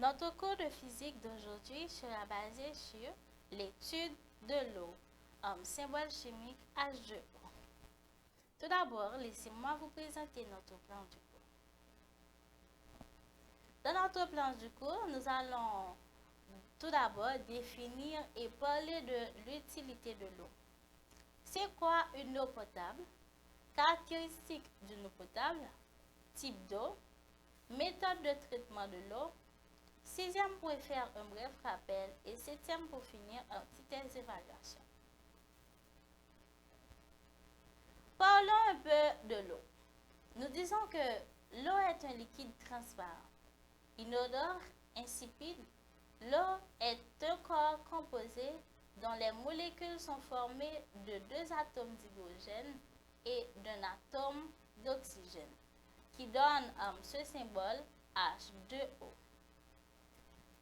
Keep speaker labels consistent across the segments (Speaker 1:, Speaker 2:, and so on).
Speaker 1: Notre cours de physique d'aujourd'hui sera basé sur l'étude de l'eau, symbole chimique H2O. Tout d'abord, laissez-moi vous présenter notre plan du cours. Dans notre plan du cours, nous allons tout d'abord définir et parler de l'utilité de l'eau. C'est quoi une eau potable? Caractéristiques d'une eau potable, type d'eau, méthode de traitement de l'eau. Sixième pour faire un bref rappel et septième pour finir un petite évaluation. Parlons un peu de l'eau. Nous disons que l'eau est un liquide transparent, inodore, insipide. L'eau est un corps composé dont les molécules sont formées de deux atomes d'hydrogène et d'un atome d'oxygène, qui donne ce symbole H2O.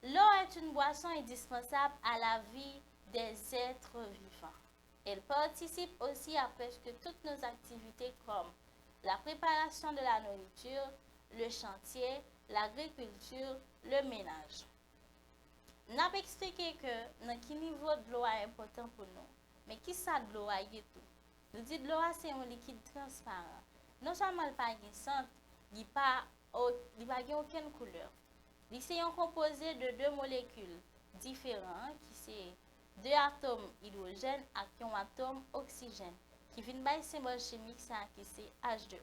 Speaker 1: L'eau est une boisson indispensable à la vie des êtres vivants. Elle participe aussi à presque toutes nos activités comme la préparation de la nourriture, le chantier, l'agriculture, le ménage. Nous avons expliqué que dans quel niveau de l'eau est important pour nous. Mais qui ça de l'eau est tout? Nous disons que l'eau c'est un liquide transparent. Non seulement il n'y a pas de sang, il n'y a pas aucune couleur. C'est composé de deux molécules différentes qui sont deux atomes hydrogène et un atome oxygène qui viennent par symbole chimique qui c'est H2O.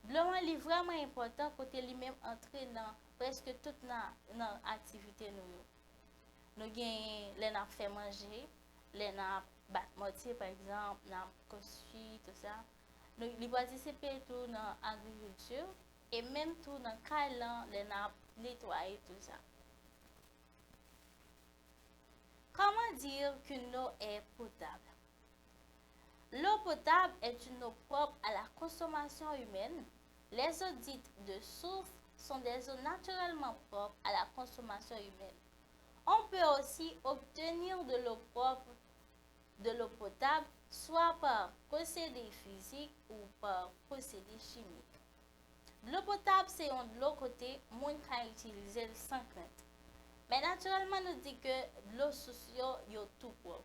Speaker 1: L'eau est vraiment important côté lui-même entrer dans presque toute notre activité nous gagnons les n'a fait manger, les n'a battre mortier par exemple, n'a construit tout ça. Nous participer tout dans l'agriculture et même tout dans le les n'a nettoyer tout ça. Comment dire qu'une eau est potable? L'eau potable est une eau propre à la consommation humaine. Les eaux dites de source sont des eaux naturellement propres à la consommation humaine. On peut aussi obtenir de l'eau propre, de l'eau potable, soit par procédé physique ou par procédé chimique. L'eau potable, c'est de l'eau côté, moins qu'à utiliser sans crainte. Mais naturellement, nous dit que l'eau sociale est tout propre.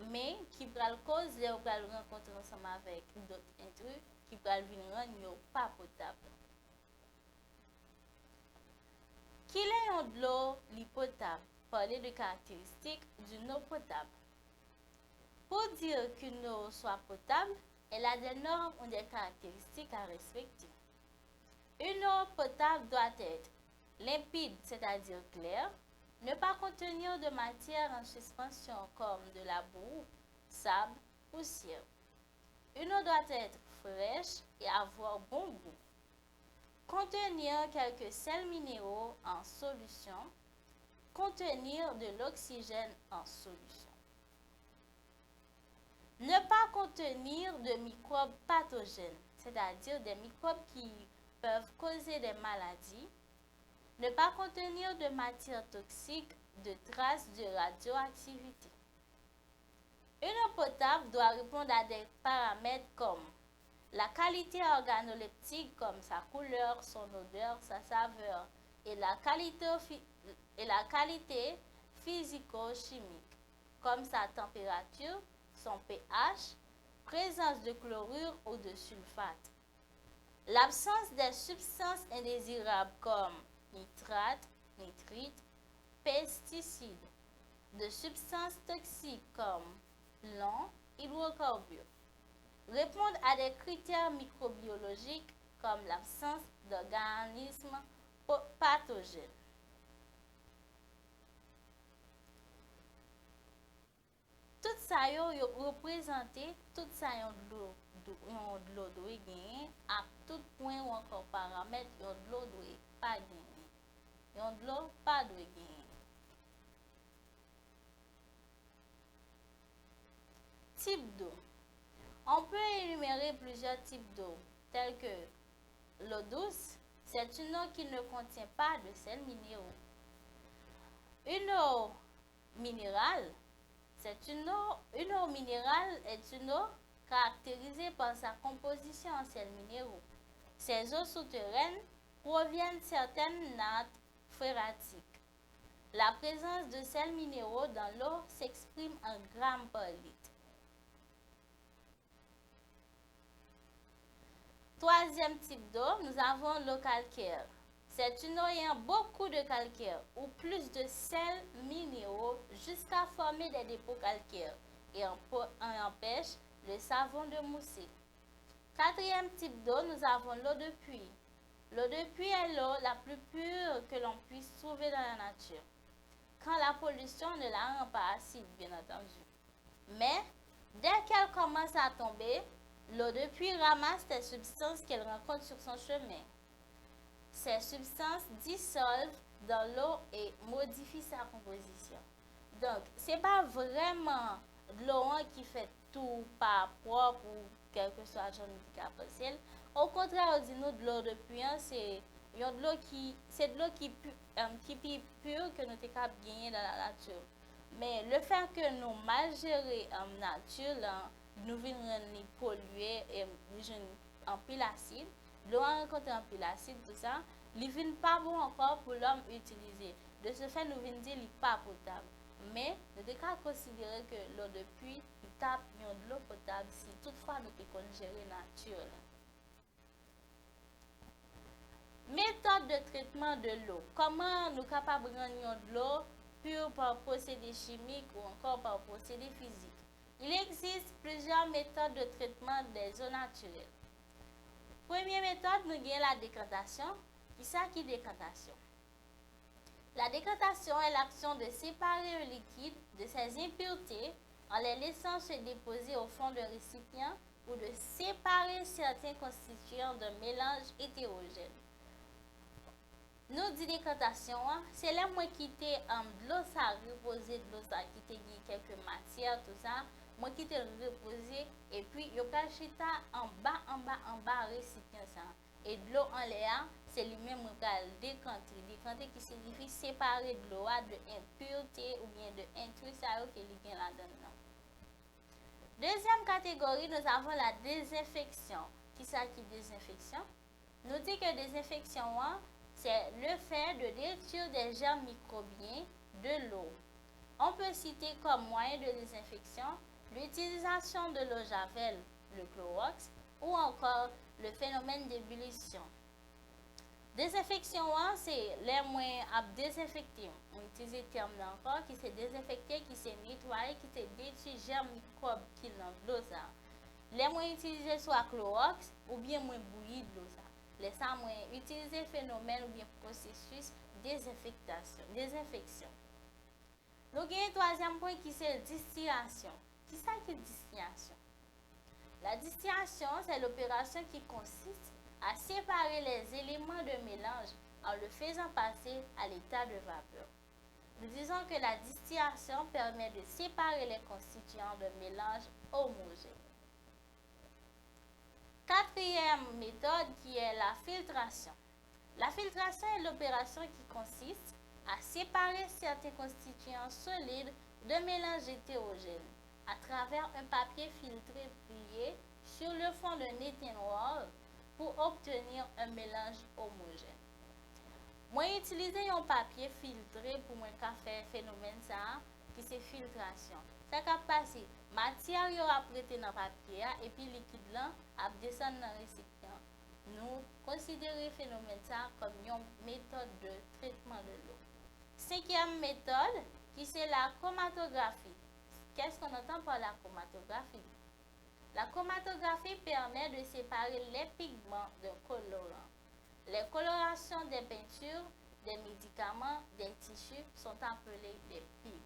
Speaker 1: Mais qui peut le cause, les peut le rencontrer ensemble avec d'autres intrus qui peut venir rendre pas potable. Qu'il est de l'eau potable? Parler de caractéristiques d'une eau potable. Pour dire qu'une eau soit potable, elle a des normes ou des caractéristiques à respecter. Une eau potable doit être limpide, c'est-à-dire claire, ne pas contenir de matière en suspension comme de la boue, sable, poussière. Une eau doit être fraîche et avoir bon goût. Contenir quelques sels minéraux en solution. Contenir de l'oxygène en solution. Ne pas contenir de microbes pathogènes, c'est-à-dire des microbes qui peuvent causer des maladies. Ne pas contenir de matière toxique, de traces de radioactivité. Une eau potable doit répondre à des paramètres comme la qualité organoleptique, comme sa couleur, son odeur, sa saveur, et la qualité physico-chimique, comme sa température, son pH, présence de chlorure ou de sulfate. L'absence des substances indésirables comme nitrate, nitrite, pesticides, de substances toxiques comme plomb, hydrocarbures. Répondre à des critères microbiologiques comme l'absence d'organismes pathogènes. Tout ça est représenté, tout ça est de l'eau doit gagner, à tout point ou encore paramètre, de l'eau doit pas gagner. De l'eau pas doit gagner. Type d'eau. On peut énumérer plusieurs types d'eau, tels que l'eau douce, c'est une eau qui ne contient pas de sels minéraux. Une eau minérale, une eau minérale est une eau caractérisée par sa composition en sels minéraux. Ces eaux souterraines proviennent de certaines nattes phréatique. La présence de sels minéraux dans l'eau s'exprime en grammes par litre. Troisième type d'eau, nous avons l'eau calcaire. C'est une eau ayant beaucoup de calcaire ou plus de sels minéraux jusqu'à former des dépôts calcaires et empêche le savon de mousser. Quatrième type d'eau, nous avons l'eau de puits. L'eau de puits est l'eau la plus pure que l'on puisse trouver dans la nature, quand la pollution ne la rend pas acide, bien entendu. Mais, dès qu'elle commence à tomber, l'eau de puits ramasse des substances qu'elle rencontre sur son chemin. Ces substances dissolvent dans l'eau et modifient sa composition. Donc, ce n'est pas vraiment de l'eau qui fait tout par propre ou quelque soit genre de. Au contraire, nous de l'eau de puits, c'est de l'eau qui est pure que nous sommes capables de gagner dans la nature. Mais le fait que nous mal gérer en nature, nous venons polluer et en pile acide, l'eau rencontre en pile acide, tout ça, il ne vient pas bon encore pour l'homme utiliser. De ce fait, nous venons dire qu'il n'est pas potable. Mais nous devons considérer que l'eau de puits tape de l'eau potable si toutefois nous devons gérer la nature. Méthode de traitement de l'eau. Comment nous sommes capables de rendre de l'eau pure par procédé chimique ou encore par procédé physique? Il existe plusieurs méthodes de traitement des eaux naturelles. Première méthode, nous avons la décantation. Qui est décantation? La décantation est l'action de séparer un liquide de ses impuretés en les laissant se déposer au fond d'un récipient ou de séparer certains constituants d'un mélange hétérogène. Nous dit décantation, c'est là moi qui t'ai de l'eau ça reposé, de l'eau ça qui t'ai quelques matières, tout ça, moi qui t'ai reposé et puis il y a chita en bas récipient ça. Et de l'eau en l'air, c'est lui-même qui décanter. Décanter qui signifie séparer de l'eau de impureté ou bien de intrus qui est là-dedans. Deuxième catégorie, nous avons la désinfection. Qui ça qui désinfection? Nous dit que désinfection, c'est le fait de détruire des germes microbiens de l'eau. On peut citer comme moyen de désinfection l'utilisation de l'eau javel, le Clorox, ou encore le phénomène d'ébullition. Désinfection, c'est les moyens à désinfecter. On utilise le terme encore qui s'est désinfecté, qui s'est nettoyé, qui s'est détruit germes microbes qui dans l'eau. Les moyens utilisés soit Clorox ou bien moins bouilli de l'eau. Les moyens utiliser phénomène ou bien processus désinfection. Nous avons un troisième point qui c'est distillation. Qui ça qui est distillation? La distillation, c'est l'opération qui consiste à séparer les éléments de mélange en le faisant passer à l'état de vapeur. Nous disons que la distillation permet de séparer les constituants de mélange homogène. Quatrième méthode qui est la filtration. La filtration est l'opération qui consiste à séparer certains constituants solides de mélanges hétérogènes à travers un papier filtré plié sur le fond d'un étain noir pour obtenir un mélange homogène. Moi utiliser un papier filtré pour mon café phénomène ça qui c'est filtration. Ça qui passe matière yo a prêté dans papier et puis liquide là a descendre dans récipient. Nous considérons phénomène ça comme une méthode de traitement de l'eau. Cinquième méthode qui c'est la chromatographie. Qu'est-ce qu'on entend par la chromatographie? La chromatographie permet de séparer les pigments d'un colorant. Les colorations des peintures, des médicaments, des tissus sont appelées des pigments.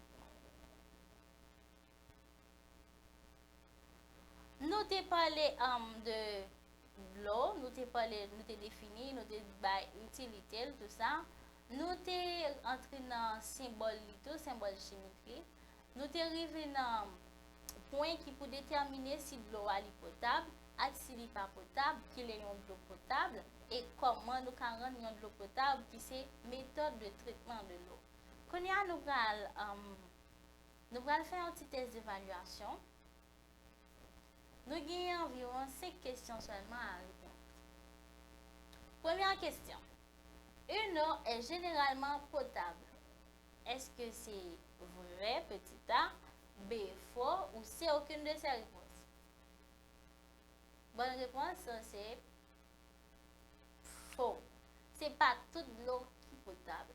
Speaker 1: Nous avons parlé de l'eau, nous avons parlé, nous avons défini, nous avons utilité, tout ça. Nous avons entré dans le symbole symbole chimique. Nous sommes arrivés dans un point qui peut déterminer si l'eau est potable, si elle n'est pas potable, qu'il est de l'eau potable et comment nous pouvons rendre de l'eau potable, qui c'est méthode de traitement de l'eau. Quand nous allons faire un petit test d'évaluation. Nous avons environ 5 questions seulement à répondre. Première question. Une eau est généralement potable. Est-ce que c'est vrai, petit A, B, faux, ou C, aucune de ces réponses? Bonne réponse, c'est faux. C'est pas toute l'eau qui est potable.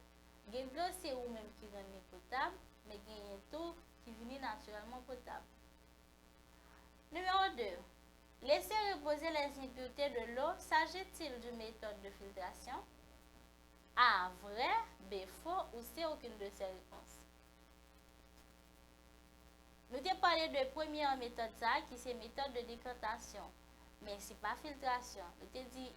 Speaker 1: Il y a de l'eau, c'est ou même qui rend potable, mais il y a tout qui finit naturellement potable. Numéro 2. Laisser reposer les impuretés de l'eau, s'agit-il d'une méthode de filtration? A, vrai, B, faux, ou C, aucune de ces réponses? Nous avons parlé de première méthode qui c'est méthode de décantation. Mais ce n'est pas filtration. Nous avons dit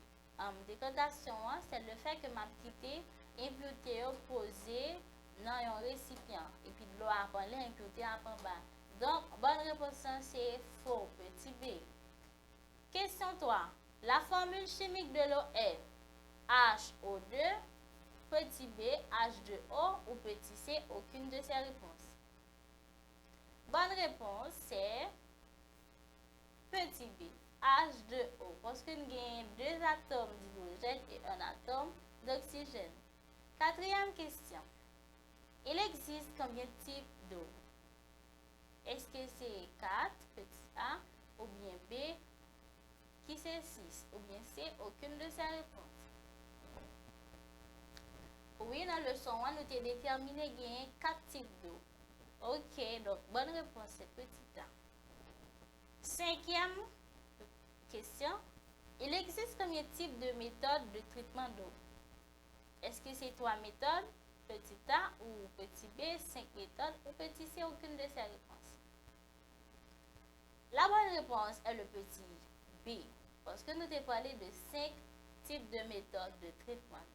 Speaker 1: décantation, c'est le fait que ma petite impureté posée dans un récipient. Et puis de l'eau à prendre, l'impureté à prendre bas. Donc, bonne réponse, c'est faux, petit B. Question 3. La formule chimique de l'eau est HO2, petit B, H2O ou petit C, aucune de ces réponses. Bonne réponse, c'est petit b, H2O, parce que nous avons deux atomes d'hydrogène et un atome d'oxygène. Quatrième question. Il existe combien de types d'eau? Est-ce que c'est 4, petit a, ou bien B, qui c'est 6, ou bien C, aucune de ces réponses? Oui, dans le leçon 1, nous avons déterminé qu'il y a 4 types d'eau. Ok, donc bonne réponse, c'est petit a. Cinquième question. Il existe combien de types de méthodes de traitement d'eau? Est-ce que c'est 3 méthodes, petit a ou petit b, 5 méthodes ou petit c, aucune de ces réponses? La bonne réponse est le petit b, parce que nous avons parlé de 5 types de méthodes de traitement d'eau.